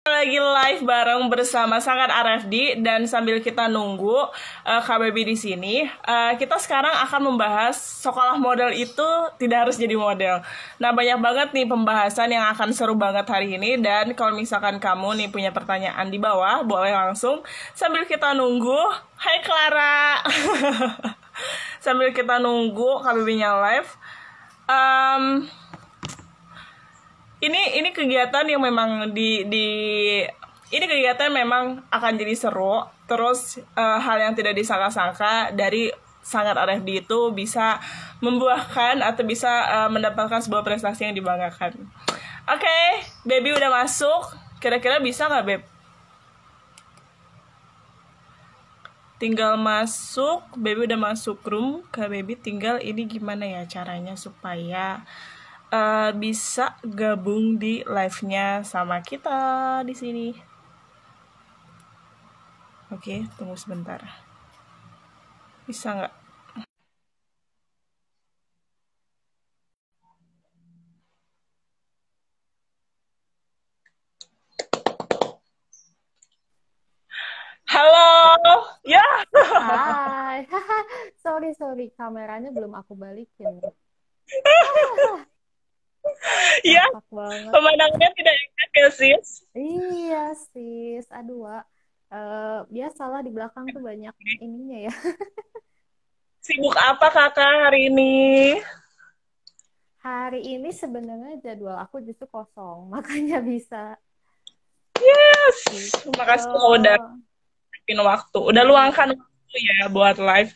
Lagi live bareng bersama Sangat RFD dan sambil kita nunggu KBB di sini, kita sekarang akan membahas sekolah model itu tidak harus jadi model. Nah, banyak banget nih pembahasan yang akan seru banget hari ini, dan kalau misalkan kamu nih punya pertanyaan di bawah, boleh langsung sambil kita nunggu. Hai Clara. Sambil kita nunggu KBB-nya live. Ini kegiatan yang memang ini kegiatan memang akan jadi seru. Terus hal yang tidak disangka-sangka dari Sangat RFD itu bisa membuahkan atau bisa mendapatkan sebuah prestasi yang dibanggakan. Oke, Baby udah masuk. Kira-kira bisa nggak, Beb? Tinggal masuk. Baby udah masuk room. Kak Baby tinggal ini gimana ya caranya supaya bisa gabung di live-nya sama kita di sini. Oke, tunggu sebentar. Bisa nggak? Halo, ya. Hai, sorry, kameranya belum aku balikin. Ya, Ngakak banget. pemandangannya tidak enak ya, sis. Iya, sis. Aduh, Wak. Biasalah di belakang tuh banyak ininya ya. Sibuk apa kakak hari ini? Hari ini sebenarnya jadwal aku justru kosong, makanya bisa Yes, terima kasih lo udah gitu. bikin waktu, udah luangkan Iya, waktu ya buat live.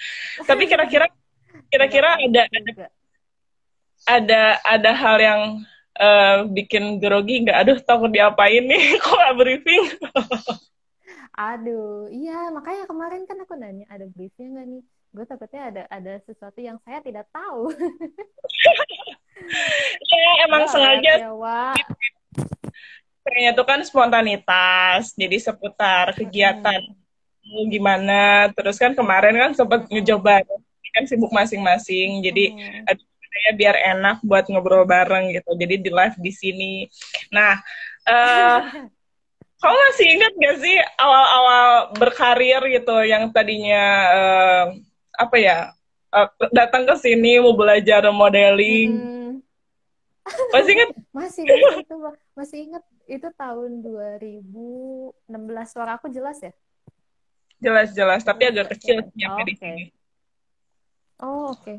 Tapi kira-kira nggak kira-kira apa-apa juga. ada hal yang bikin grogi nggak? Aduh, takut diapain nih? Kok nggak briefing? Aduh, iya makanya kemarin kan aku nanya ada briefnya nggak nih? Gue takutnya ada sesuatu yang saya tidak tahu. Ya, emang Galak sengaja. ya, Wak. Pengennya tuh kan spontanitas, jadi seputar kegiatan Mm-mm. gimana. Terus kan kemarin kan sempat Mm-mm. ngecoba, kan sibuk masing-masing. Jadi Mm-mm. aduh, ya biar enak buat ngobrol bareng gitu. Jadi di live di sini. Nah, eh kamu masih ingat gak sih awal-awal berkarir gitu yang tadinya eh, apa ya datang ke sini mau belajar modeling? Mm-mm. Masih ingat? Masih itu masih ingat itu tahun 2016 suara aku jelas ya? Jelas-jelas, tapi Jelas agak gak kecil suara? nyampe di sini. Oke. Oh, oke.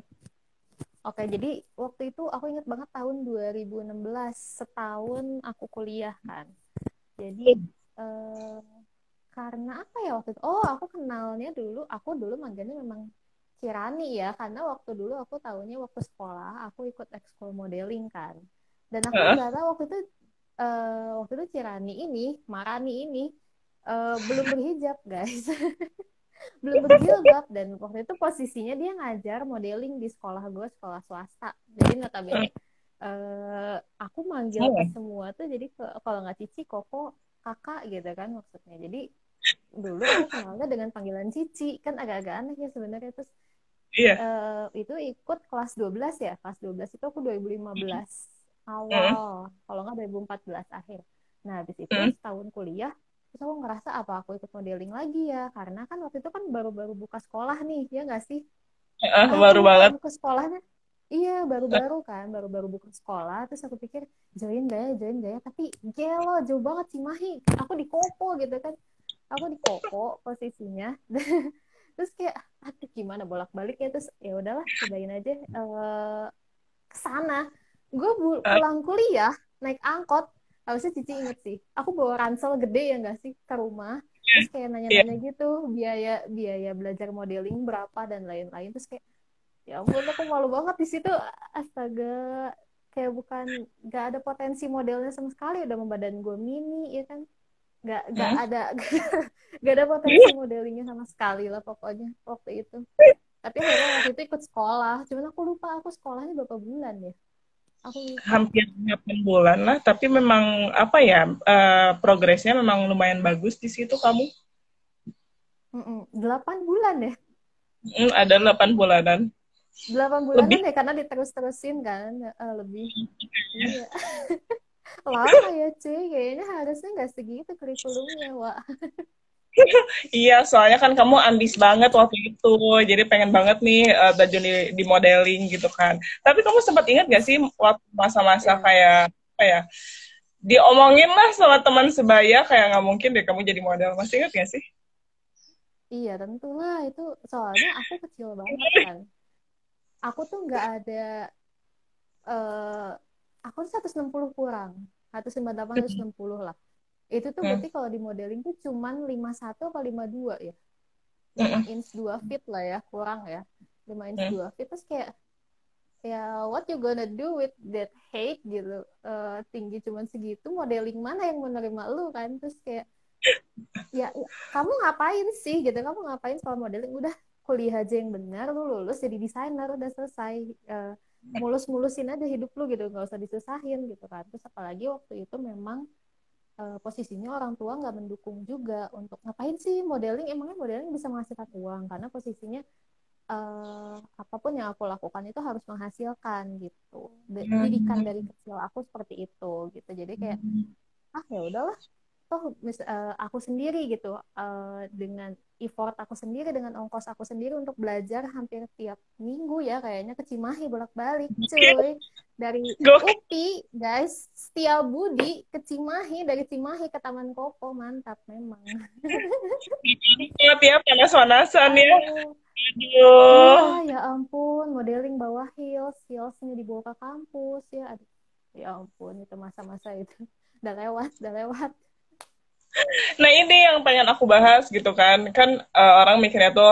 Oke, jadi waktu itu aku ingat banget tahun 2016 setahun aku kuliah kan. Jadi eh, karena apa ya waktu itu? Oh, aku kenalnya aku dulu manggilnya memang Kirani ya, karena waktu dulu aku tahunya waktu sekolah aku ikut ekskul modeling kan. Dan aku Heeh. nggak tahu waktu itu Kirani ini, Marani ini belum berhijab guys, belum berjilbab, dan waktu itu posisinya dia ngajar modeling di sekolah gue, sekolah swasta. Jadi notabene aku manggil ke Semua. semua tuh jadi kalau nggak Cici, Koko, kakak gitu kan maksudnya. Jadi dulu aku kenalnya dengan panggilan Cici, kan agak-agak aneh ya sebenarnya. Terus Iya. itu ikut kelas 12 ya. Kelas 12 itu aku 2015 Heeh. awal, kalau nggak 2014 akhir. Nah, habis itu Heeh. setahun kuliah, terus aku ngerasa apa aku ikut modeling lagi ya. Karena kan waktu itu kan baru-baru buka sekolah nih, ya nggak sih? Heeh, Aku baru lupa banget. buka sekolahnya. Iya, baru-baru kan, baru-baru buka sekolah. Terus aku pikir, join gak ya. Tapi gelo, jauh banget Cimahi. Aku di Kopo gitu kan. Aku di Kopo posisinya. Terus kayak aduh gimana bolak-balik ya, terus ya udahlah cobain aja ke sana. Gue Heeh. pulang kuliah naik angkot, harusnya Cici inget sih, aku bawa ransel gede ya nggak sih ke rumah. Terus kayak Iya. nanya-nanya gitu biaya biaya belajar modeling berapa dan lain-lain. Terus kayak ya ampun aku malu banget di situ, astaga, kayak bukan, nggak ada potensi modelnya sama sekali, udah sama badan gue mini ya kan, nggak Heeh. ada nggak ada potensi modelingnya sama sekali lah pokoknya waktu itu. Tapi akhirnya waktu itu ikut sekolah, cuman aku lupa aku sekolahnya berapa bulan ya, aku lupa. Hampir 8 bulan lah, tapi memang apa ya, progresnya memang lumayan bagus di situ kamu. 8 bulan ya, Ada 8 bulanan. 8 bulanan Lebih. ya karena diterus-terusin kan, lebih. Iya. Lama ya cuy, kayaknya harusnya nggak segitu kurikulumnya, Wak. Iya, soalnya kan kamu ambis banget waktu itu, jadi pengen banget nih belajar di modeling gitu kan. Tapi kamu sempat ingat gak sih waktu masa-masa Ya, kayak apa ya, diomongin lah sama teman sebaya kayak nggak mungkin deh kamu jadi model. Masih ingat gak sih? iya tentulah itu soalnya aku kecil banget kan. Aku tuh nggak ada, eh aku tuh 160 kurang, 198, 160 lah. Itu tuh Hmm. berarti kalau di modeling tuh cuman 51 atau 52 ya. 5 inch Mm-mm. 2 feet lah ya, kurang ya. 5 inch Hmm. 2 feet terus kayak ya what you gonna do with that height gitu. Tinggi cuman segitu, modeling mana yang menerima lu kan? Terus kayak ya, ya, kamu ngapain sih gitu, kamu ngapain soal modeling, udah kuliah aja yang benar, lu lulus jadi desainer udah selesai. Eh, mulus-mulusin aja hidup lu gitu, nggak usah disusahin gitu kan. Terus apalagi waktu itu memang posisinya orang tua nggak mendukung juga untuk ngapain sih modeling, emangnya modeling bisa menghasilkan uang, karena posisinya apapun yang aku lakukan itu harus menghasilkan gitu. Didikan Hmm. dari kecil aku seperti itu gitu, jadi kayak ah ya udahlah, toh aku sendiri gitu, dengan effort aku sendiri, dengan ongkos aku sendiri untuk belajar hampir tiap minggu ya, kayaknya ke Cimahi bolak-balik cuy, dari Gokil UPI guys, Setiabudi ke Cimahi, dari Cimahi ke Taman Kopo, mantap memang. banget ya, panas-panasan ya. Aduh, iya Aduh. ya ampun, modeling bawah heels, heelsnya dibawa ke kampus ya, aduh, ya ampun itu masa-masa itu udah lewat, udah lewat. Nah ini yang pengen aku bahas gitu kan. Kan orang mikirnya tuh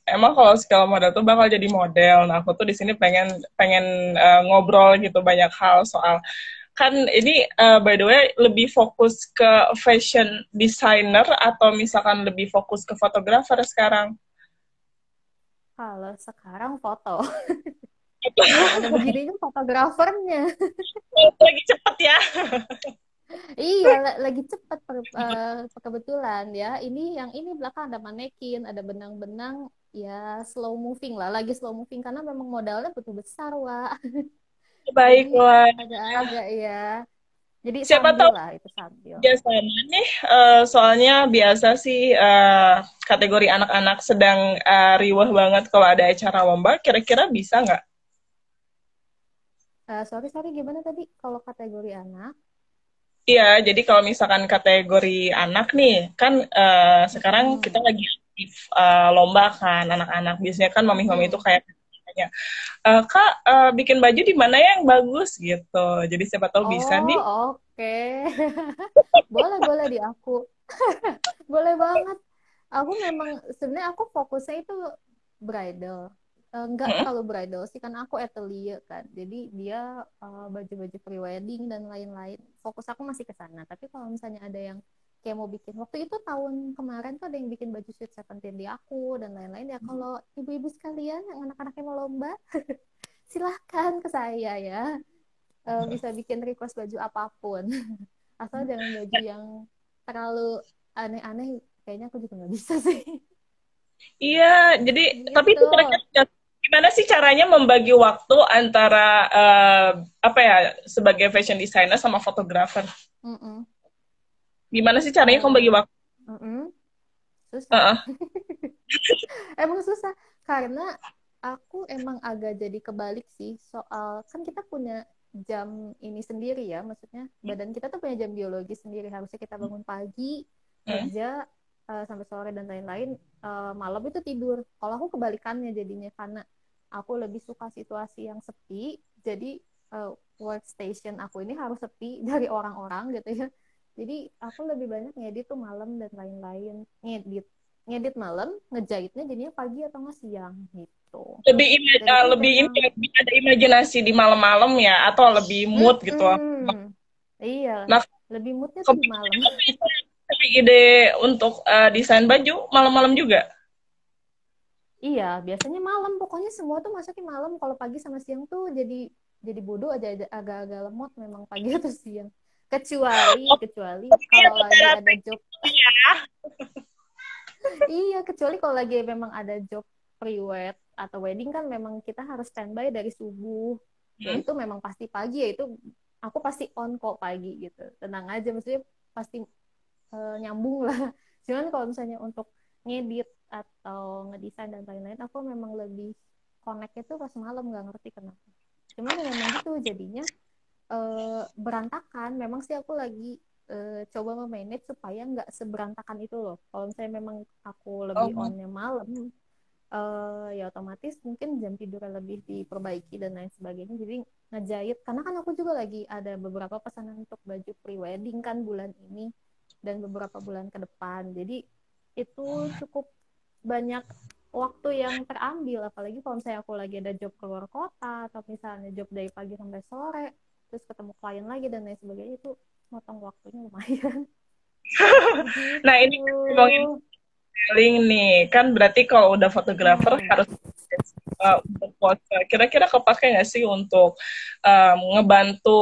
emang kalau skill model tuh bakal jadi model. Nah aku tuh di sini pengen pengen ngobrol gitu banyak hal soal kan ini by the way lebih fokus ke fashion designer atau misalkan lebih fokus ke fotografer sekarang. Kalau sekarang foto, yang ada begininya fotografernya. Lagi cepet ya. Iya, lagi cepet kebetulan ya. Ini yang ini belakang ada manekin, ada benang-benang, ya slow moving lah, lagi slow moving karena memang modalnya betul besar, Wak. Jadi Baiklah. agak-agak ya. Jadi Siapa sambil tahu lah itu sambil. ya sama nih, soalnya biasa sih kategori anak-anak sedang riweh banget kalau ada acara lomba. Kira-kira bisa nggak? Sorry sorry, gimana tadi kalau kategori anak? Iya, jadi kalau misalkan kategori anak nih, kan sekarang kita Mm-mm. lagi aktif lomba kan, anak-anak. Biasanya kan mami-mami itu Mm-mm. kayak tanya, Kak, bikin baju di mana yang bagus gitu. Jadi siapa tahu bisa nih. Oh, oke. Boleh, boleh di aku. Boleh banget. Aku memang sebenarnya aku fokusnya itu bridal. Enggak Mm-mm. terlalu bridal sih karena aku atelier kan. Jadi dia baju-baju prewedding dan lain-lain. Fokus aku masih ke sana. Tapi kalau misalnya ada yang kayak mau bikin, waktu itu tahun kemarin tuh ada yang bikin baju sweet seventeen di aku dan lain-lain ya. Kalau ibu-ibu sekalian yang anak-anaknya mau lomba, silahkan ke saya ya. Bisa bikin request baju apapun. Asal jangan baju yang terlalu aneh-aneh, kayaknya aku juga nggak bisa sih. Iya, jadi tapi Gitu. itu kira-kira gimana sih caranya membagi waktu antara apa ya sebagai fashion designer sama fotografer? Mm-mm. Gimana sih caranya kamu bagi Eh, waktu? mm-mm. Susah. Heeh. Emang susah karena aku emang agak jadi kebalik sih, soal kan kita punya jam ini sendiri ya, maksudnya badan kita tuh punya jam biologi sendiri, harusnya kita bangun pagi Hmm. kerja sampai sore dan lain-lain, malam itu tidur. Kalau aku kebalikannya jadinya, karena aku lebih suka situasi yang sepi, jadi workstation aku ini harus sepi dari orang-orang gitu ya, jadi aku lebih banyak ngedit tuh malam dan lain-lain, ngedit ngedit malam, ngejahitnya jadinya pagi atau nggak siang gitu. Dan itu Lebih ini memang lebih ada imajinasi di malam-malam ya atau lebih mood gitu. mm-mm. Iya, Nah, lebih moodnya tuh di malam. kepikiran cari ide untuk desain baju malam-malam juga. Iya, biasanya malam, pokoknya semua tuh masuknya malam. Kalau pagi sama siang tuh jadi bodoh aja, agak-agak lemot memang pagi atau siang. Kecuali Oh, kecuali tapi ya kalau lagi ada rata-rata job. gitu ya. Iya, kecuali kalau lagi memang ada job pre-wed atau wedding kan memang kita harus standby dari subuh. Ya Hmm. itu memang pasti pagi ya, itu aku pasti on kok pagi gitu, tenang aja, maksudnya pasti nyambung lah. Cuman kalau misalnya untuk ngedit atau ngedesain dan lain-lain, aku memang lebih connect itu pas malam, nggak ngerti kenapa. Cuman ya memang gitu jadinya berantakan. Memang sih aku lagi coba memanage supaya nggak seberantakan itu loh. Kalau misalnya memang aku lebih Oh. onnya malam, ya otomatis mungkin jam tidurnya lebih diperbaiki dan lain sebagainya. Jadi ngejahit, karena kan aku juga lagi ada beberapa pesanan untuk baju pre-wedding kan bulan ini dan beberapa bulan ke depan. Jadi itu cukup banyak waktu yang terambil, apalagi kalau misalnya aku lagi ada job keluar kota atau misalnya job dari pagi sampai sore, terus ketemu klien lagi dan lain sebagainya, itu motong waktunya lumayan. Nah, ini Gitu. kan ngomongin modeling nih, kan berarti kalau udah fotografer Hmm. harus untuk foto. Kira-kira kepake nggak sih untuk ngebantu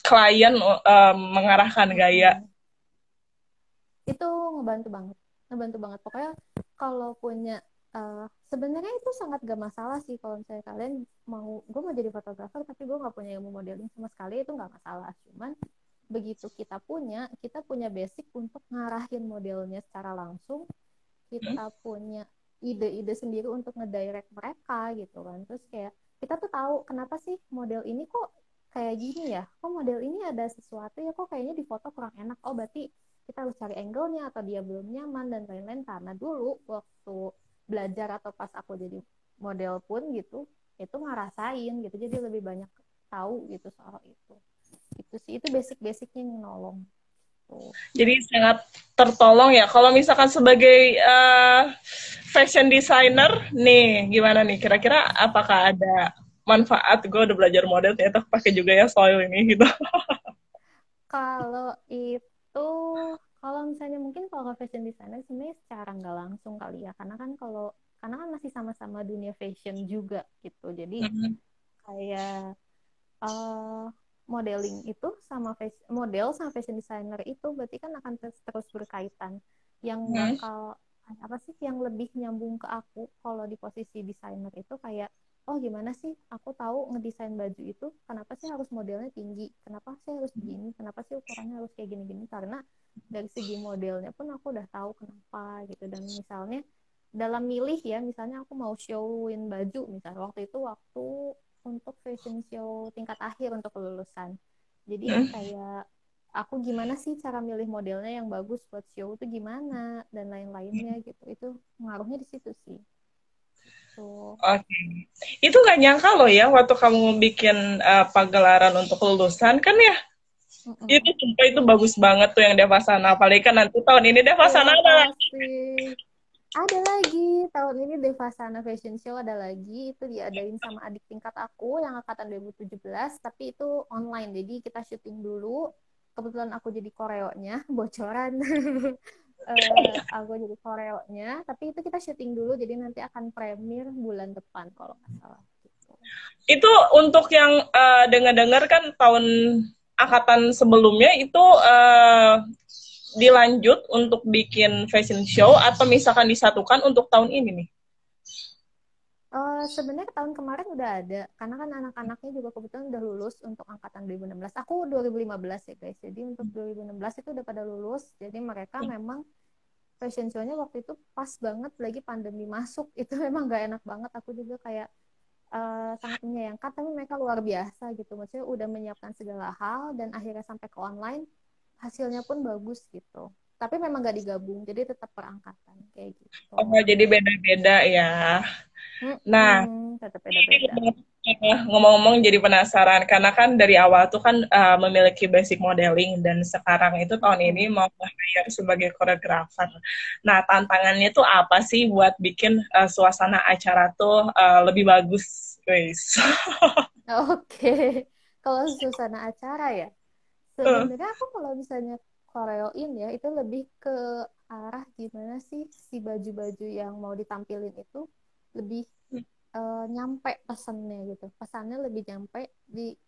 klien mengarahkan gaya? Mm-mm. Itu ngebantu banget, ngebantu banget pokoknya. Kalau punya sebenarnya itu sangat gak masalah sih kalau misalnya kalian mau, gue mau jadi fotografer tapi gue nggak punya ilmu modeling sama sekali, itu nggak masalah. Cuman begitu kita punya basic untuk ngarahin modelnya secara langsung, kita punya ide-ide sendiri untuk ngedirect mereka gitu kan. Terus kayak kita tuh tahu kenapa sih model ini kok kayak gini ya, kok model ini ada sesuatu ya, kok kayaknya di foto kurang enak, oh berarti kita harus cari angle-nya atau dia belum nyaman dan lain-lain. Karena dulu waktu belajar atau pas aku jadi model pun gitu, itu ngerasain gitu, jadi lebih banyak tahu gitu soal itu sih, itu basic-basicnya yang nolong tuh. Jadi sangat tertolong ya. Kalau misalkan sebagai fashion designer nih, gimana nih? Kira-kira apakah ada manfaat? Gue udah belajar model, ternyata pakai juga ya soil ini gitu. Kalau itu, kalau misalnya mungkin kalau fashion designer sebenarnya secara nggak langsung kali ya, karena kan masih sama-sama dunia fashion juga gitu. Jadi kayak eh, modeling itu sama model sama fashion designer itu berarti kan akan terus berkaitan. Yang bakal apa sih yang lebih nyambung ke aku kalau di posisi desainer itu kayak, oh gimana sih aku tahu ngedesain baju itu kenapa sih harus modelnya tinggi, kenapa sih harus begini, kenapa sih ukurannya harus kayak gini-gini, karena dari segi modelnya pun aku udah tahu kenapa gitu. Dan misalnya dalam milih ya, misalnya aku mau showin baju, misalnya waktu untuk fashion show tingkat akhir untuk kelulusan. Jadi kayak aku gimana sih cara milih modelnya yang bagus buat show itu gimana dan lain-lainnya gitu. Itu ngaruhnya di situ sih. Tuh. Oke. Itu nggak nyangka loh ya waktu kamu bikin pagelaran untuk lulusan kan ya. Itu Mm-mm. sumpah itu bagus banget tuh yang Devasana. Apalagi kan nanti tahun ini Devasana Terima ada lagi. kasih. Ada lagi tahun ini Devasana Fashion Show, ada lagi itu diadain sama adik tingkat aku yang angkatan 2017, tapi itu online. Jadi kita syuting dulu. Kebetulan aku jadi koreonya, bocoran. Aku jadi koreonya, tapi itu kita syuting dulu. Jadi nanti akan premier bulan depan kalau nggak salah. Gitu. Itu untuk yang dengar-dengar kan tahun angkatan sebelumnya itu dilanjut untuk bikin fashion show atau misalkan disatukan untuk tahun ini nih? Sebenarnya tahun kemarin udah ada, karena kan anak-anaknya juga kebetulan udah lulus untuk angkatan 2016. Aku 2015 ya guys, jadi untuk 2016 itu udah pada lulus, jadi mereka memang fashion show-nya waktu itu pas banget lagi pandemi masuk, itu memang gak enak banget. Aku juga kayak sangat menyayangkan, tapi mereka luar biasa gitu, maksudnya udah menyiapkan segala hal dan akhirnya sampai ke online, hasilnya pun bagus gitu. Tapi memang gak digabung, jadi tetap perangkatan kayak Oh, gitu. jadi beda-beda ya. Nah, Tetap ini beda-beda. ngomong-ngomong jadi penasaran karena kan dari awal tuh kan memiliki basic modeling dan sekarang itu tahun ini Mm-mm. mau hire sebagai koreografer. Nah, tantangannya tuh apa sih buat bikin suasana acara tuh lebih bagus, guys? Oke, kalau suasana acara ya, sebenarnya aku kalau misalnya koreoin ya, itu lebih ke arah gimana sih si baju-baju yang mau ditampilin itu lebih nyampe pesannya gitu. Pesannya lebih nyampe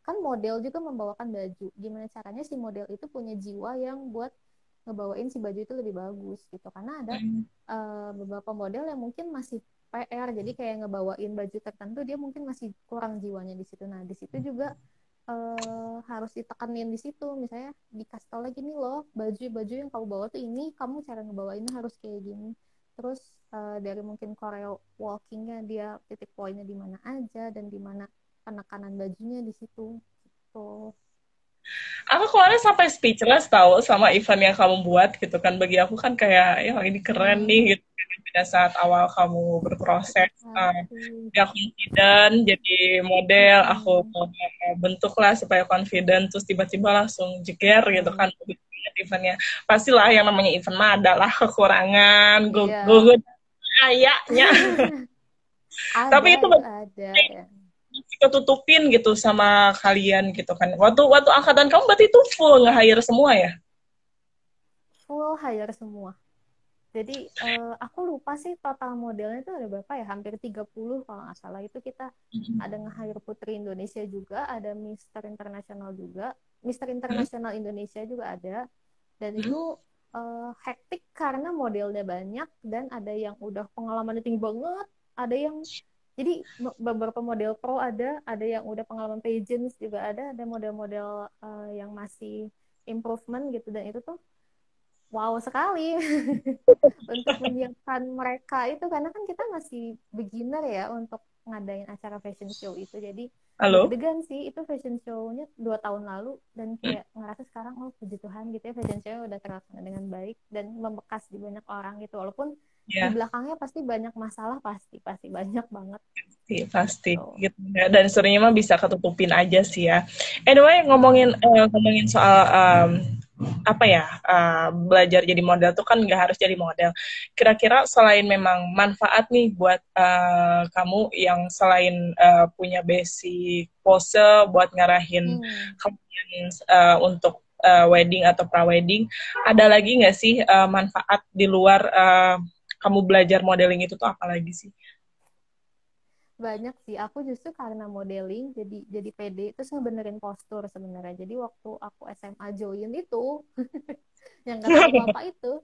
kan model juga membawakan baju. Gimana caranya si model itu punya jiwa yang buat ngebawain si baju itu lebih bagus gitu. Karena ada beberapa model yang mungkin masih PR, jadi kayak ngebawain baju tertentu dia mungkin masih kurang jiwanya di situ. Nah, di situ juga harus ditekanin di situ, misalnya dikasih tau lagi nih loh, baju yang kamu bawa tuh ini, kamu cara ngebawainnya harus kayak gini. Terus dari mungkin choreo walkingnya dia titik poinnya di mana aja dan di mana penekanan bajunya di situ gitu. Aku kemarin sampai speechless tahu sama event yang kamu buat gitu kan. Bagi aku kan kayak, ya ini keren Hmm, nih gitu. Pada saat awal kamu berproses, makasih. gak confident jadi model, aku Mm-mm. bentuklah supaya confident, terus tiba-tiba langsung jeger gitu Mm. kan. Eventnya pastilah yang namanya event mah adalah kekurangan, Iya. gue kayaknya. Tapi itu Itu ada ya. ketutupin gitu sama kalian gitu kan. Waktu waktu angkatan kamu berarti itu full nge-hire semua ya? Full hire semua. Jadi aku lupa sih total modelnya itu ada berapa ya, hampir 30 kalau nggak salah. Itu kita ada nge-hire Putri Indonesia juga, ada Mister Internasional juga, Mister Hmm? Internasional Indonesia juga ada. Dan Hmm? itu hektik karena modelnya banyak dan ada yang udah pengalamannya tinggi banget, ada yang jadi beberapa model pro ada yang udah pengalaman pageants juga ada model-model yang masih improvement gitu, dan itu tuh wow sekali untuk menyiapkan mereka itu, karena kan kita masih beginner ya untuk ngadain acara fashion show itu. Jadi Halo? deg-degan sih, itu fashion show-nya 2 tahun lalu dan kayak ngerasa sekarang oh puji Tuhan gitu ya, fashion show udah terlaksana dengan baik dan membekas di banyak orang gitu, walaupun di Ya, belakangnya pasti banyak masalah, pasti pasti banyak banget pasti tuh. gitu ya. Dan seringnya mah bisa ketutupin aja sih ya. Anyway, ngomongin soal apa ya, belajar jadi model tuh kan nggak harus jadi model. Kira-kira selain memang manfaat nih buat kamu yang selain punya basic pose buat ngarahin Hmm. kalian untuk wedding atau pra-wedding, ada lagi nggak sih manfaat di luar kamu belajar modeling itu tuh apa lagi sih? Banyak sih, aku justru karena modeling jadi pede terus ngebenerin postur sebenarnya. Jadi waktu aku SMA join itu yang kata bapak itu,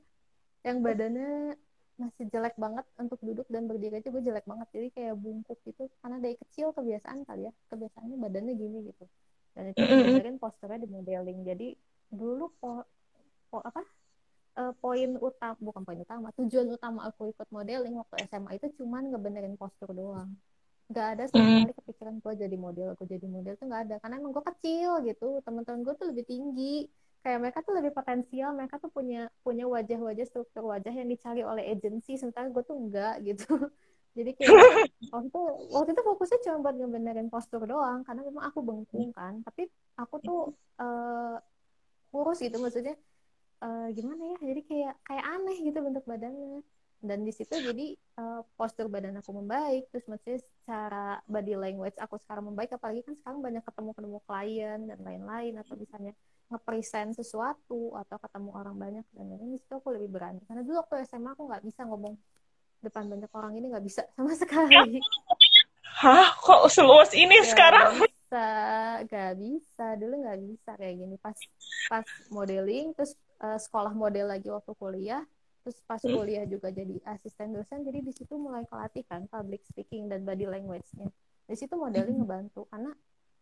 yang badannya masih jelek banget untuk duduk dan berdiri itu gue jelek banget, jadi kayak bungkuk gitu karena dari kecil kebiasaan kali ya, kebiasaannya badannya gini gitu, dan itu Mm-mm. dibenerin posturnya di modeling. Jadi dulu apa poin utama, bukan poin utama, tujuan utama aku ikut modeling waktu SMA itu cuman ngebenerin postur doang. Nggak ada sama Mm. sekali kepikiran gue jadi model tuh nggak ada, karena emang gue kecil gitu, teman-teman gue tuh lebih tinggi, kayak mereka tuh lebih potensial, mereka tuh punya punya wajah-wajah, struktur wajah yang dicari oleh agensi, sementara gue tuh enggak gitu. Jadi kayak waktu itu waktu itu fokusnya cuma buat ngebenerin postur doang, karena memang aku bengkung kan, tapi aku tuh uh, kurus gitu, maksudnya gimana ya, jadi kayak kayak aneh gitu bentuk badannya. Dan di situ jadi postur badan aku membaik, terus maksudnya secara body language aku sekarang membaik, apalagi kan sekarang banyak ketemu ketemu klien dan lain-lain, atau misalnya ngepresent sesuatu atau ketemu orang banyak, dan ini di situ aku lebih berani, karena dulu waktu SMA aku nggak bisa ngomong depan banyak orang, ini nggak bisa sama sekali. Hah, kok seluas ini Gak sekarang? bisa, gak bisa. Dulu gak bisa kayak gini. Pas pas modeling, terus sekolah model lagi waktu kuliah, terus pas kuliah juga jadi asisten dosen. Jadi di situ mulai kelatih kan public speaking dan body language-nya. Di situ modeling ngebantu, karena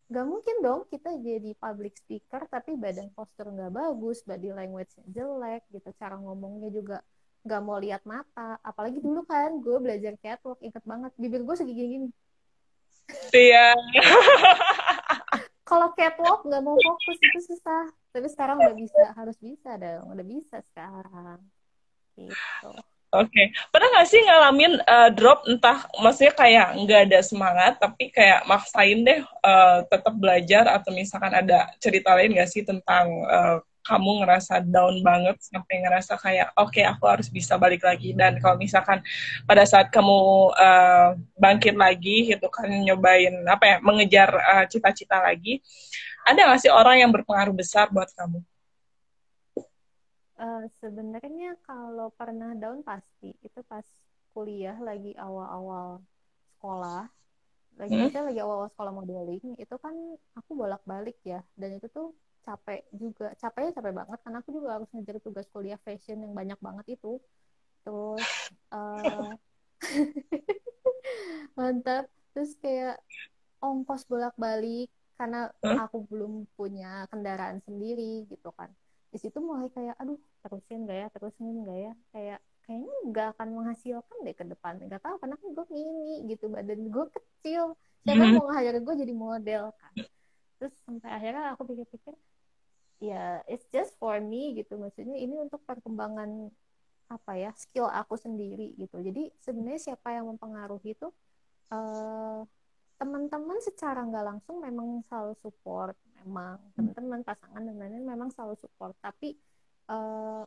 gak mungkin dong kita jadi public speaker tapi badan postur gak bagus, body language-nya jelek gitu, cara ngomongnya juga gak mau lihat mata. Apalagi dulu kan gue belajar catwalk, inget banget bibir gue segini gini. Iya. Kalau catwalk nggak mau fokus itu susah, tapi sekarang udah bisa, harus bisa dong, udah bisa sekarang gitu. Oke, okay. Pernah nggak sih ngalamin drop, entah maksudnya kayak nggak ada semangat, tapi kayak maksain deh tetap belajar, atau misalkan ada cerita lain nggak sih tentang kamu ngerasa down banget sampai ngerasa kayak oke, okay, aku harus bisa balik lagi, dan kalau misalkan pada saat kamu bangkit lagi gitu kan, nyobain apa ya, mengejar cita-cita lagi, ada nggak sih orang yang berpengaruh besar buat kamu? Sebenarnya kalau pernah down pasti itu pas kuliah lagi awal-awal sekolah, lagi Hmm? misalnya lagi awal-awal sekolah modeling itu kan aku bolak-balik ya, dan itu tuh capek juga, capeknya capek banget karena aku juga harus ngejar tugas kuliah fashion yang banyak banget itu. Terus uh, mantap, terus kayak ongkos bolak-balik. karena Hah? aku belum punya kendaraan sendiri gitu kan. Di situ mulai kayak aduh terusin gak ya, kayak kayaknya nggak akan menghasilkan deh ke depan, nggak tahu karena kan gue mini gitu, badan gue kecil, siapa yang Mhm. mau ngajar gue jadi model kan. Terus sampai akhirnya aku pikir-pikir ya it's just for me gitu, maksudnya ini untuk perkembangan apa ya, skill aku sendiri gitu. Jadi sebenarnya siapa yang mempengaruhi itu eh, teman-teman secara nggak langsung memang selalu support, memang teman-teman pasangan dan lain-lain memang selalu support, tapi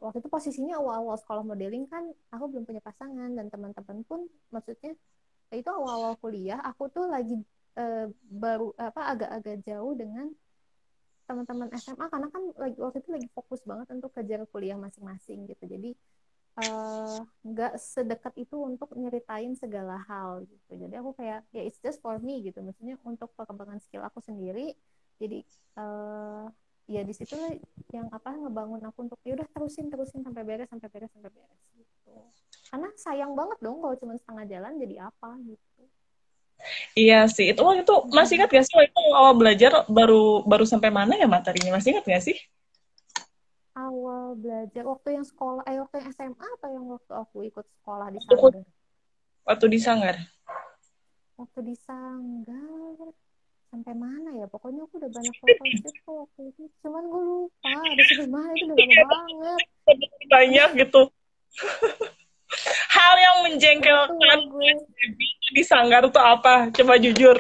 waktu itu posisinya awal-awal sekolah modeling kan aku belum punya pasangan, dan teman-teman pun maksudnya itu awal-awal kuliah aku tuh lagi baru apa agak-agak jauh dengan teman-teman SMA karena kan lagi waktu itu lagi fokus banget untuk kejar kuliah masing-masing gitu. Jadi nggak sedekat itu untuk nyeritain segala hal gitu. Jadi aku kayak ya it's just for me gitu, maksudnya untuk perkembangan skill aku sendiri. Jadi ya di situ yang apa ngebangun aku untuk ya udah terusin terusin sampai beres gitu. Karena sayang banget dong kalau cuma setengah jalan jadi apa gitu. Iya sih, itu waktu itu masih ingat gak sih waktu itu awal belajar baru baru sampai mana ya materinya? Masih ingat gak sih? Awal belajar waktu yang sekolah waktu yang SMA atau yang waktu aku ikut sekolah di Waktu, Sanggar? waktu di Sanggar. Waktu di Sanggar sampai mana ya, pokoknya aku udah banyak photoshoot kok waktu itu, cuman gue lupa ada sampai mana, itu udah lama banget. Banyak gitu. Hal yang Udah tua menjengkelkan gue. di Sanggar tuh apa? Coba jujur.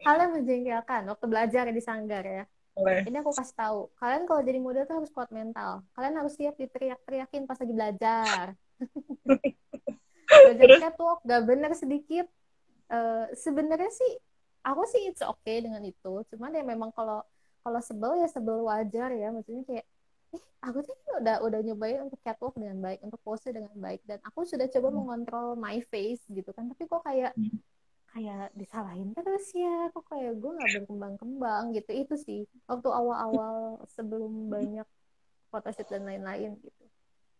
Hal yang menjengkelkan waktu belajar di Sanggar ya, Boleh. ini aku kasih tahu kalian, kalau jadi model tuh harus kuat mental, kalian harus siap diteriak-teriakin pas lagi belajar. Belajar Terus, catwalk gak bener sedikit. Sebenarnya sih aku sih it's okay dengan itu, cuman ya memang kalau kalau sebel ya sebel wajar ya, maksudnya kayak aku tuh udah nyobain untuk catwalk dengan baik, untuk pose dengan baik, dan aku sudah coba mengontrol my face gitu kan, tapi kok kayak kayak disalahin terus ya, kok kayak gue nggak berkembang-kembang gitu. Itu sih waktu awal-awal sebelum banyak photoshoot dan lain-lain gitu,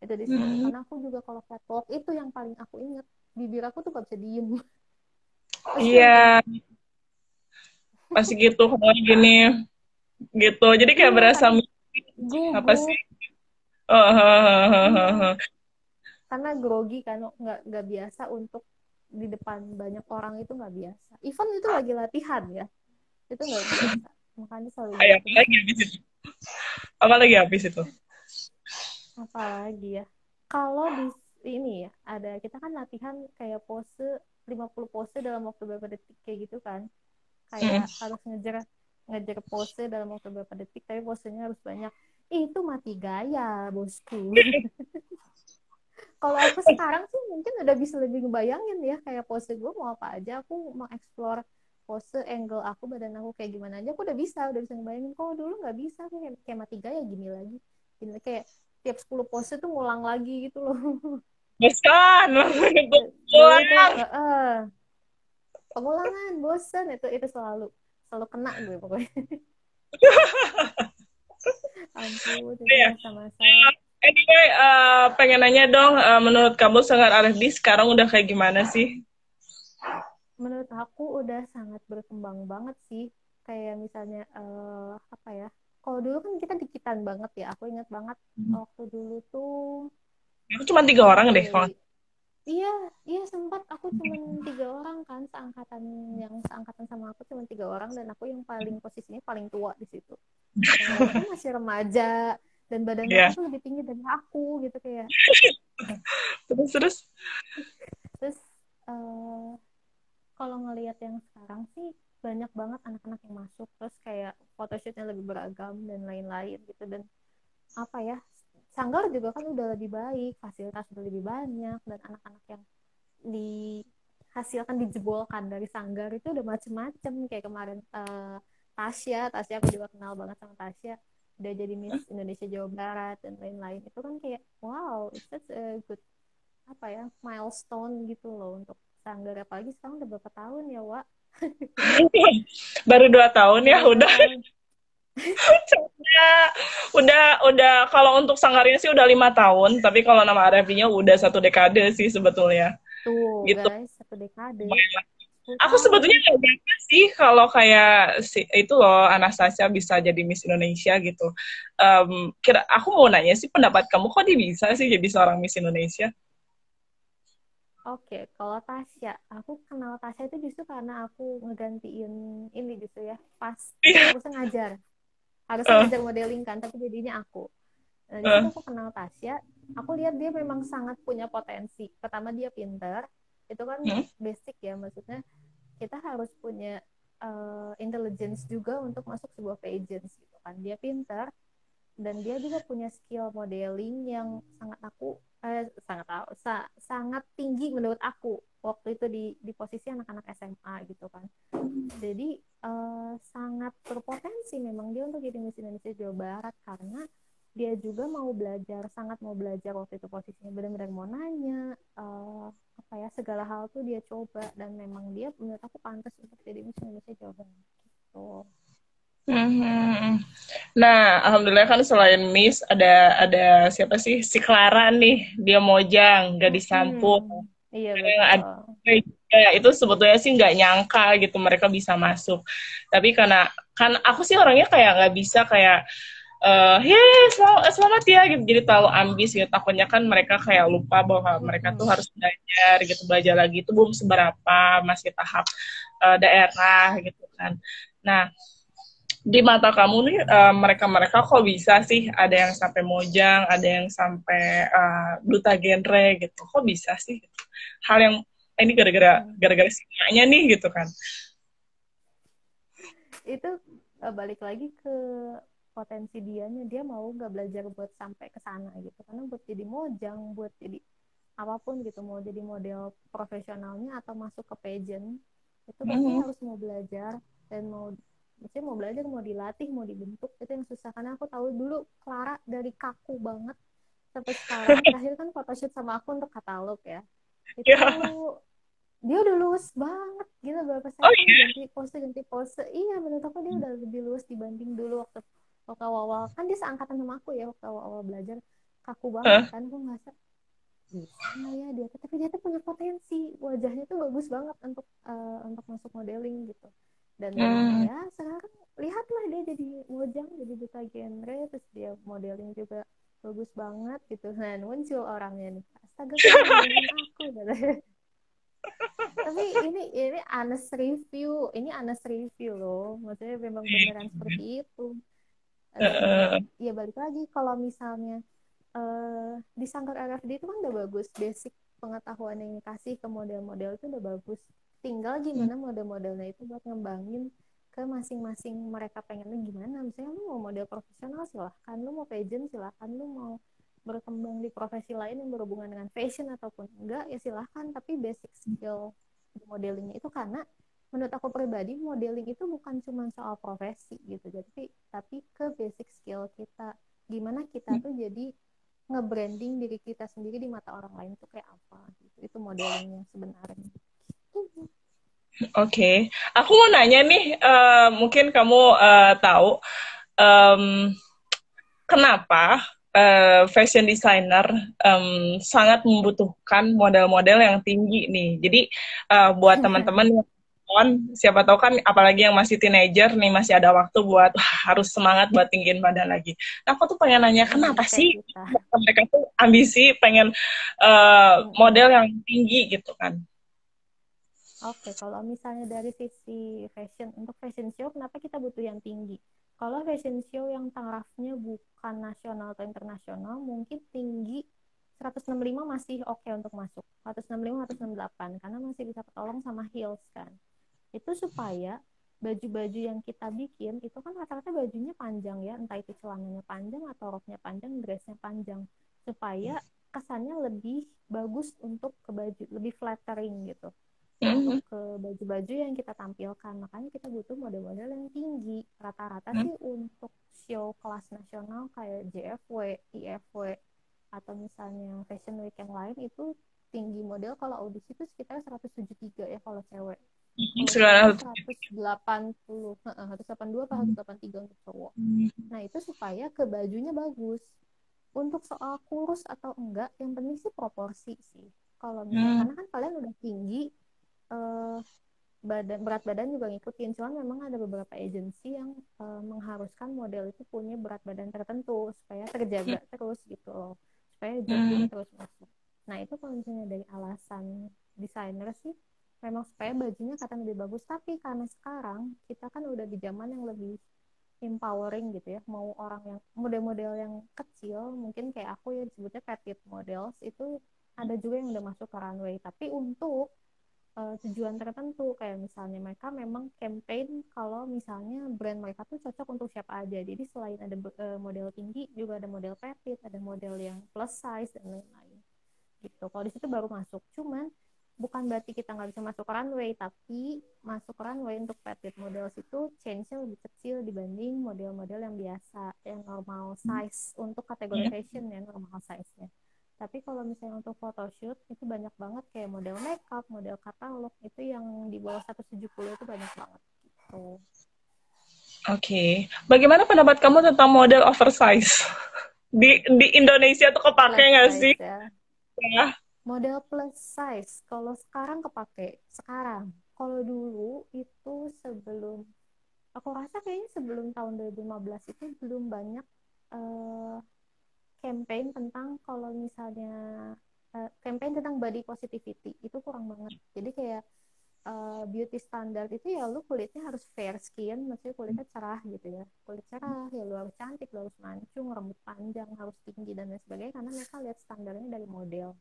itu di situ karena aku juga kalau catwalk itu yang paling aku inget, bibir aku tuh gak bisa diem. Kasian kan. iya, masih gitu kalau gini gitu. Jadi kayak Iya berasa karena apa sih? gugup, Oh, iya karena grogi kan, nggak biasa untuk di depan banyak orang, itu nggak biasa, even itu lagi latihan ya, itu nggak biasa, makanya selalu Ayam gitu. lagi habis itu. Apa lagi habis itu? Apalagi ya, kalau di ini ya ada, kita kan latihan kayak pose 50 pose dalam waktu berapa detik kayak gitu kan, Mm. kayak harus ngejar ngejar pose dalam waktu berapa detik tapi posenya harus banyak. Itu mati gaya bosku. Kalau aku sekarang sih mungkin udah bisa lebih ngebayangin ya, kayak pose gue mau apa aja, aku mau explore pose angle aku, badan aku kayak gimana aja, aku udah bisa ngebayangin. Kalau dulu nggak bisa, kayak mati gaya gini lagi, gini kayak tiap 10 pose tuh ngulang lagi gitu loh. Bosan, itu Dulu tuh pulang. pengulangan bosen, itu selalu selalu kena gue pokoknya. Ampun itu Ya. masa-masa. Anyway, pengen nanya dong, menurut kamu Sanggar RFD sekarang udah kayak gimana sih? Menurut aku udah sangat berkembang banget sih, kayak misalnya apa ya, kalau dulu kan kita dikitan banget ya, aku ingat banget waktu dulu tuh Aku cuma 3 orang deh. Kalau dari iya iya sempat aku cuman 3 orang kan, seangkatan, yang seangkatan sama aku cuma 3 orang, dan aku yang paling posisinya paling tua di situ, yang lainnya masih remaja dan badan mereka ya, tuh lebih tinggi dari aku gitu kayak. terus. Terus eh, kalau ngelihat yang sekarang sih banyak banget anak-anak yang masuk, terus kayak photoshootnya lebih beragam dan lain-lain gitu, dan apa ya, Sanggar juga kan udah lebih baik, fasilitas udah lebih banyak, dan anak-anak yang dihasilkan dijebolkan dari Sanggar itu udah macem-macem, kayak kemarin Tasya aku juga kenal banget sama Tasya, udah jadi Miss Indonesia Jawa Barat dan lain-lain. Itu kan kayak wow, it's such a good apa ya, milestone gitu loh untuk Sanggar, apalagi sekarang udah berapa tahun ya Wak. Baru 2 tahun Udah ya, berapa udah. tahun Udah kalau untuk Sanggar ini sih udah 5 tahun, tapi kalau nama RFD-nya udah 1 dekade sih sebetulnya. tuh Gitu. guys, 1 dekade. 10 Aku sebetulnya tahun. nggak nyangka sih kalau kayak itu loh Anastasia bisa jadi Miss Indonesia gitu. Aku mau nanya sih pendapat kamu kok dia bisa sih jadi seorang Miss Indonesia? Oke, kalau Tasya, aku kenal Tasya itu justru karena aku ngegantiin ini gitu ya. Pas dia Iya. harusnya Eh, ngajar modeling kan, tapi jadinya aku. Nah, di situ eh, aku kenal Tasya, aku lihat dia memang sangat punya potensi. Pertama dia pinter, itu kan hmm, basic ya, maksudnya kita harus punya intelligence juga untuk masuk sebuah pageant gitu kan. Dia pinter dan dia juga punya skill modeling yang sangat tinggi menurut aku waktu itu di posisi anak-anak SMA gitu kan. Jadi sangat berpotensi memang dia untuk jadi Miss Indonesia Jawa Barat karena dia juga sangat mau belajar waktu itu posisinya benar-benar mau nanya apa ya segala hal tuh dia coba dan memang dia menurut aku pantas untuk jadi Miss Indonesia Jawa Barat gitu. hmm. Nah, alhamdulillah kan selain Miss ada siapa sih si Clara nih dia Mojang gadis Sampul. Iya Ada betul. ya, itu sebetulnya sih nggak nyangka gitu mereka bisa masuk. Tapi karena kan aku sih orangnya kayak nggak bisa kayak hey selamat ya gitu jadi terlalu ambis gitu takutnya kan mereka kayak lupa bahwa mereka tuh harus belajar gitu belajar lagi itu belum seberapa masih tahap daerah gitu kan. Nah di mata kamu nih mereka-mereka kok bisa sih ada yang sampai Mojang, ada yang sampai duta genre gitu. Kok bisa sih? Hal yang ini gara-gara sinyalnya nih gitu kan. Itu balik lagi ke potensi dianya dia mau nggak belajar buat sampai ke sana gitu karena buat jadi mojang buat jadi apapun gitu mau jadi model profesionalnya atau masuk ke pageant itu pasti Hmm. harus mau belajar dan maksudnya mau belajar mau dilatih mau dibentuk itu yang susah karena aku tahu dulu Clara dari kaku banget sampai sekarang terakhir kan photoshoot sama aku untuk katalog ya itu Ya. dia udah luwes banget gila berapa Oh sesi iya. ganti pose iya menurut aku dia udah lebih luwes dibanding dulu waktu awal-awal kan dia seangkatan sama aku ya waktu awal-awal belajar kaku banget Hah? kan aku ngerasa bisa nggak ya dia tapi dia tuh punya potensi wajahnya tuh bagus banget untuk masuk modeling gitu dan memang Hmm. ya sekarang lihatlah dia jadi mojang jadi duta genre terus dia modeling juga bagus banget gitu dan muncul orangnya nih astaga kamu dibanding aku tapi ini honest review loh maksudnya memang beneran seperti itu dan ya balik lagi kalau misalnya di Sanggar RFD itu kan udah bagus basic pengetahuan yang dikasih ke model-model itu udah bagus tinggal gimana model-modelnya itu buat ngembangin ke masing-masing mereka pengennya gimana misalnya lu mau model profesional silahkan lu mau pageant silahkan lu mau berkembang di profesi lain yang berhubungan dengan fashion ataupun enggak ya silahkan tapi basic skill di modelingnya itu karena menurut aku pribadi modeling itu bukan cuma soal profesi gitu jadi tapi ke basic skill kita gimana kita tuh jadi nge-branding diri kita sendiri di mata orang lain tuh kayak apa gitu itu modeling yang sebenarnya. Oke, aku mau nanya nih, mungkin kamu tahu kenapa fashion designer sangat membutuhkan model-model yang tinggi nih. Jadi buat teman-teman yang nonton, siapa tahu kan apalagi yang masih teenager nih masih ada waktu buat wah, harus semangat buat tinggiin badan lagi. Nah, aku tuh pengen nanya kenapa Kayak sih kita. mereka tuh ambisi pengen model yang tinggi gitu kan? Oke, kalau misalnya dari sisi fashion, untuk fashion show, kenapa kita butuh yang tinggi? Kalau fashion show yang tarafnya bukan nasional atau internasional, mungkin tinggi 165 masih oke untuk masuk. 165, 168, karena masih bisa ketolong sama heels kan. Itu supaya baju-baju yang kita bikin, itu kan rata-rata bajunya panjang ya, entah itu celananya panjang atau roknya panjang, dressnya panjang. Supaya kesannya lebih bagus untuk ke baju, lebih flattering gitu untuk Mhm. ke baju-baju yang kita tampilkan. Makanya kita butuh model-model yang tinggi. Rata-rata sih untuk show kelas nasional kayak JFW, IFW, atau misalnya Fashion Week yang lain itu tinggi model kalau audisi itu sekitar 173 ya kalau cewek. Kalau cowok Sekarang 180, 182 atau 183 untuk cowok. Nah itu supaya ke bajunya bagus. Untuk soal kurus atau enggak, yang penting sih proporsi sih. Kalau misalnya, karena kan kalian udah tinggi, eh, berat badan juga ngikutin, cuman memang ada beberapa agensi yang mengharuskan model itu punya berat badan tertentu supaya terjaga terus gitu loh, supaya jobnya Hmm. terus masuk. Nah itu kalau misalnya dari alasan desainer sih memang supaya bajunya kelihatan lebih bagus, tapi karena sekarang kita kan udah di zaman yang lebih empowering gitu ya, mau orang yang model-model yang kecil mungkin kayak aku ya disebutnya petite models itu ada juga yang udah masuk ke runway, tapi untuk tujuan tertentu kayak misalnya mereka memang campaign kalau misalnya brand mereka tuh cocok untuk siapa aja, jadi selain ada model tinggi juga ada model petite, ada model yang plus size dan lain-lain gitu. Kalau di situ baru masuk, cuman bukan berarti kita nggak bisa masuk runway, tapi masuk runway untuk petite models itu change-nya lebih kecil dibanding model-model yang biasa, yang normal size untuk kategori fashion ya, normal size-nya. Tapi kalau misalnya untuk photoshoot itu banyak banget kayak model makeup, model katalog itu yang di bawah 170 itu banyak banget gitu. Oke. Bagaimana pendapat kamu tentang model oversize? Di Indonesia tuh kepake Plus nggak size sih? ya. Ya. Model plus size kalau sekarang kepake. Sekarang. Kalau dulu itu sebelum, aku rasa kayaknya sebelum tahun 2015 itu belum banyak eh, campaign tentang kalau misalnya campaign tentang body positivity itu kurang banget. Jadi kayak beauty standard itu ya lu kulitnya harus fair skin, maksudnya kulitnya cerah gitu ya, kulit cerah ya, lu harus cantik, lu harus mancung, rambut panjang harus tinggi dan lain sebagainya, karena mereka lihat standarnya dari model,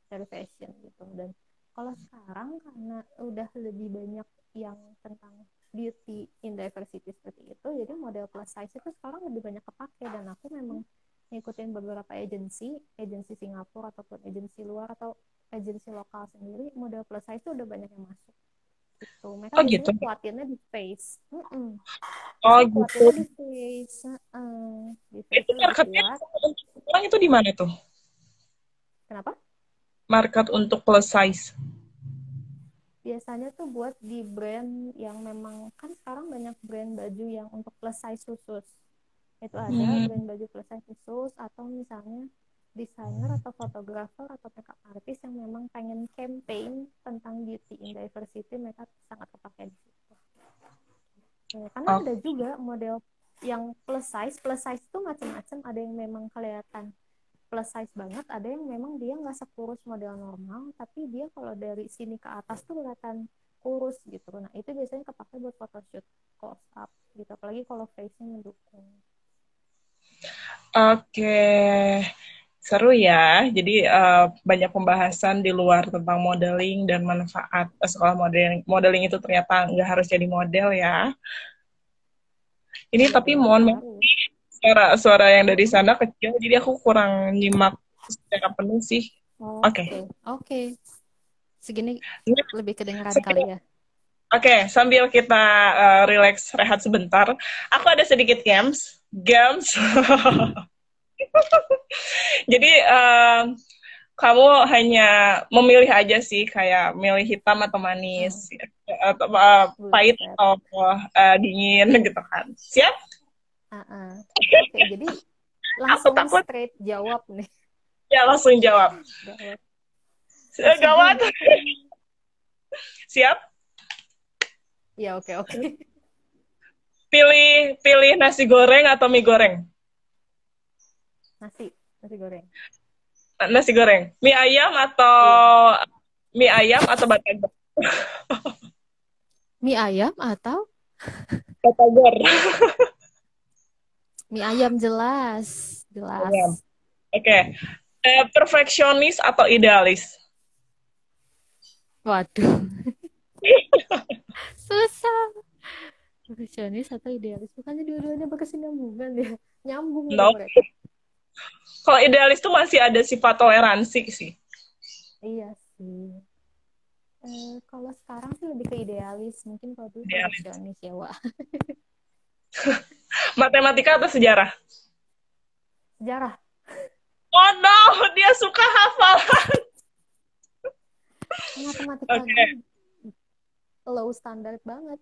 dari fashion gitu. Dan kalau sekarang karena udah lebih banyak yang tentang beauty in diversity seperti itu, jadi model plus size itu sekarang lebih banyak kepake. Dan aku memang ngikutin beberapa agensi, agensi Singapura ataupun agensi luar atau agensi lokal sendiri, model plus size itu udah banyak yang masuk gitu. Mereka Oh gitu. biasanya kuatinnya di face. Oh Biasanya gitu. kuatinnya di face. Di Itu face lebih marketnya kuat. untuk orang itu di mana tuh? Kenapa? Market untuk plus size. Biasanya tuh buat di brand yang memang, kan sekarang banyak brand baju yang untuk plus size khusus. Itu ada Hmm. brand baju plus size khusus, atau misalnya desainer atau fotografer atau makeup artist yang memang pengen campaign tentang beauty in diversity, mereka sangat terpakai di situ. Karena Oh, ada juga model yang plus size itu macam-macam, ada yang memang kelihatan plus size banget, ada yang memang dia nggak sekurus model normal, tapi dia kalau dari sini ke atas tuh kelihatan kurus gitu. Nah itu biasanya kepake buat photoshoot, close up gitu, apalagi kalau face-nya mendukung. oke. Seru ya. Jadi banyak pembahasan di luar tentang modeling dan manfaat sekolah modeling. Modeling itu ternyata nggak harus jadi model ya. Ini Iya tapi nggak mohon maaf, harus. suara yang dari Mm-mm. sana kecil, jadi aku kurang nyimak secara penuh sih. Oke. Oke, oke. Segini Ini lebih kedengeran kali sambil- ya. Oke, sambil kita relax rehat sebentar, aku ada sedikit games. Games. Jadi kamu hanya memilih aja sih, kayak milih hitam atau Hmm, manis, atau pahit buset. atau dingin gitu kan. Siap? Oke, jadi Aku langsung takut. straight jawab nih. Ya langsung jawab. Gawat. Langsung Gawat. pilih apa nih? Siap? Ya, oke, oke. Pilih pilih nasi goreng atau mie goreng? Nasi, nasi goreng. Nasi goreng. Mie ayam atau Iya. batagor? Mie ayam atau Batagor. mie ayam, jelas, Ayam. jelas. Oke. Perfeksionis atau idealis? Waduh, susah. Profesionalis atau idealis? Bukannya dua-duanya berkesinambungan ya? Nyambung itu No. mereka. Kalau idealis tuh masih ada sifat toleransi sih. Iya sih. Kalau sekarang sih lebih ke idealis. Mungkin kalau dulu Idealis. perfeksionis ya, Wak. Matematika atau sejarah? Sejarah. Oh no, dia suka hafal. Matematika Oke. gue low standard banget.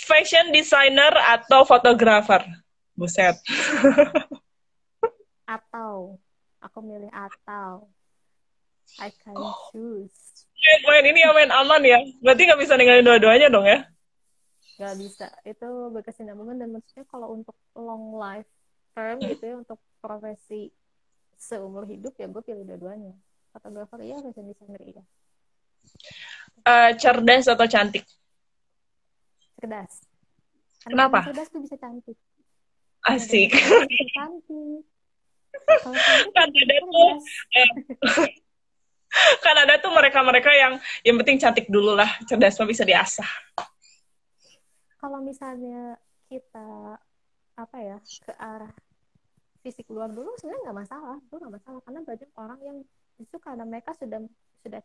Fashion designer atau fotografer? Buset. Atau. Aku milih atau. I can choose. main ini ya main aman ya. Berarti nggak bisa ninggalin dua-duanya dong ya? Nggak bisa, itu berkesinambungan. Dan maksudnya kalau untuk long life term gitu ya, untuk profesi seumur hidup ya gue pilih dua-duanya. Fotografer iya, fashion designer iya. Cerdas atau cantik? Cerdas. Karena dengan Kenapa? cerdas tuh bisa cantik. Karena dengan Asik. cerdas bisa cantik. Kalau cantik Kan belum tentu ada tuh cerdas. eh, kan ada tuh mereka-mereka yang penting cantik dulu lah, cerdas mah bisa diasah. Kalau misalnya kita apa ya, ke arah fisik luar dulu sebenarnya nggak masalah, itu nggak masalah, karena banyak orang yang justru karena mereka sudah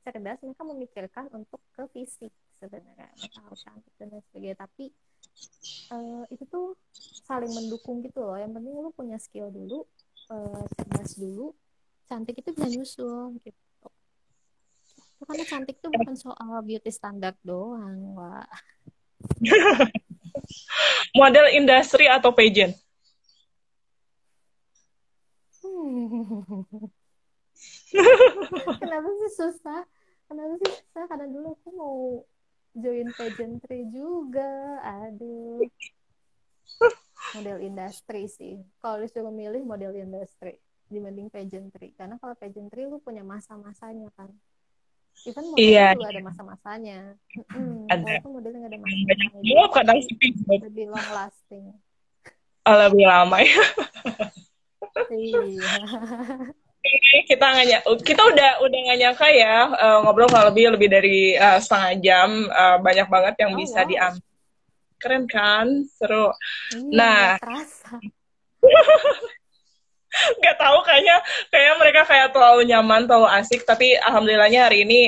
cerdas, mereka memikirkan untuk ke fisik. Sebenarnya mereka harus cantik dan lain sebagainya, tapi itu tuh saling mendukung gitu loh. Yang penting lu punya skill dulu, cerdas dulu, cantik itu bisa nyusul gitu. Itu karena cantik tuh bukan soal beauty standar doang, wah. Model industri atau pageant? Kenapa sih susah? Kenapa sih susah? Karena dulu aku mau join pageantry juga. Aduh, model industri sih. Kalau disuruh milih model industri dibanding pageantry. Karena kalau pageantry lu punya masa-masanya kan. Even modelnya Iya, juga ada masa-masanya. ada. Walaupun modelnya nggak ada Banyak masa-masanya juga, jawab kadang tapi sepi. lebih long lasting. Lebih lama ya. Iya. Kita udah nggak nyangka ya, ngobrol nggak lebih dari setengah jam. Banyak banget yang Oh bisa wow. diambil. Keren kan? Seru. Iya, nggak Nah, terasa. nggak tahu kayak mereka kayak terlalu nyaman, terlalu asik. Tapi alhamdulillahnya hari ini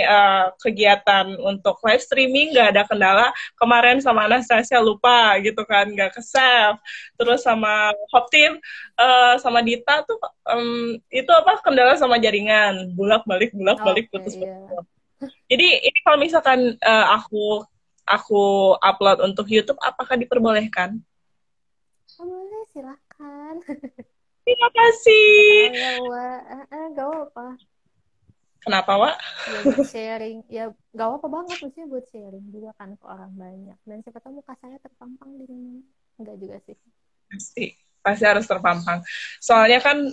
kegiatan untuk live streaming nggak ada kendala. Kemarin sama Anastasia lupa gitu kan, nggak ke save. Terus sama Hop Team, sama Dita tuh itu apa kendala sama jaringan, bulak balik Oke, putus putus. iya. Jadi ini kalau misalkan aku upload untuk YouTube, apakah diperbolehkan? Oh, boleh, silakan. Terima Siapa tahu kasih. ya, Wak. Gak apa. Kenapa, Wak? Ya buat sharing. Ya gak apa banget, maksudnya buat sharing juga kan ke orang banyak. Dan siapa tahu muka saya terpampang di mana. Enggak juga sih. Pasti harus terpampang. Soalnya kan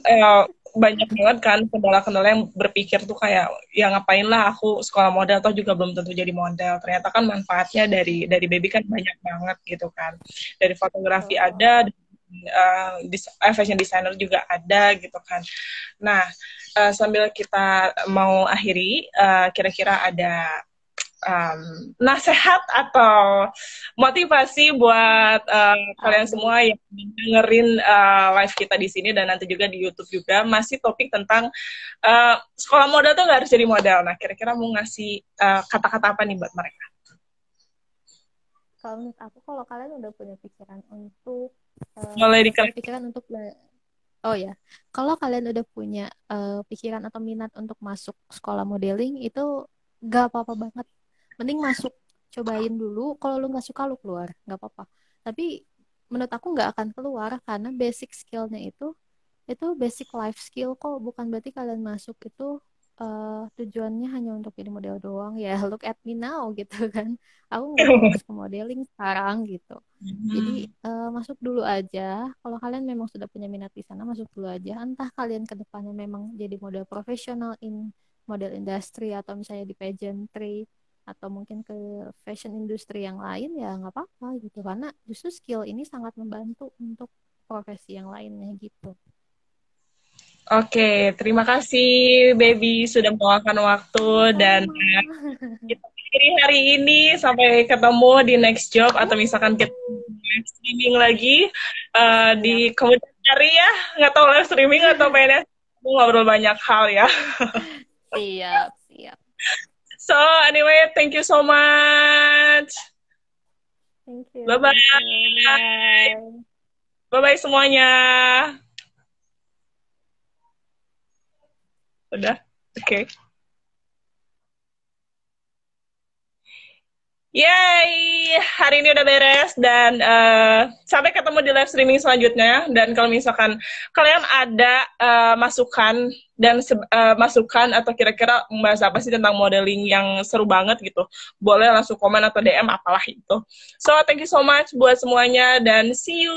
banyak banget kan kendala-kendala yang berpikir tuh kayak ya ngapain lah aku sekolah model atau juga belum tentu jadi model. Ternyata kan manfaatnya dari baby kan banyak banget gitu kan. Dari fotografi Betul. ada, fashion designer juga ada gitu kan. Nah, sambil kita mau akhiri, kira-kira ada nasihat atau motivasi buat kalian Aduh. semua yang dengerin live kita di sini dan nanti juga di YouTube juga masih topik tentang sekolah model tuh nggak harus jadi model. Nah, kira-kira mau ngasih kata-kata apa nih buat mereka? Kalau menurut aku, kalau kalian udah punya pikiran untuk Mulai di kalian. pikiran untuk oh ya, kalau kalian udah punya pikiran atau minat untuk masuk sekolah modeling, itu gak apa-apa banget. Mending masuk, cobain dulu. Kalau lu nggak suka, lu keluar, nggak apa-apa. Tapi menurut aku nggak akan keluar, karena basic skillnya itu basic life skill kok. Bukan berarti kalian masuk itu tujuannya hanya untuk jadi model doang ya. Look at me now gitu kan. Aku nggak fokus ke modeling sekarang gitu. Jadi masuk dulu aja. Kalau kalian memang sudah punya minat di sana, masuk dulu aja. Entah kalian ke depannya memang jadi model profesional model industri, atau misalnya di pageantry, atau mungkin ke fashion industri yang lain, ya nggak apa-apa gitu. Karena justru skill ini sangat membantu untuk profesi yang lainnya gitu. Oke, terima kasih baby sudah meluangkan waktu dan Sama-sama. kita akhiri hari ini sampai ketemu di next job atau misalkan kita live streaming lagi Siap, di kemudian hari ya, nggak tahu live streaming atau PNS ngobrol banyak hal ya. siap, siap. So anyway, thank you so much. Thank you, Bye bye. thank you. Bye-bye. Bye bye semuanya. Udah. Oke. Okay. Yay, hari ini udah beres dan sampai ketemu di live streaming selanjutnya. Dan kalau misalkan kalian ada masukan dan masukan atau kira-kira membahas apa sih tentang modeling yang seru banget gitu, boleh langsung komen atau DM apalah itu. So, thank you so much buat semuanya dan see you.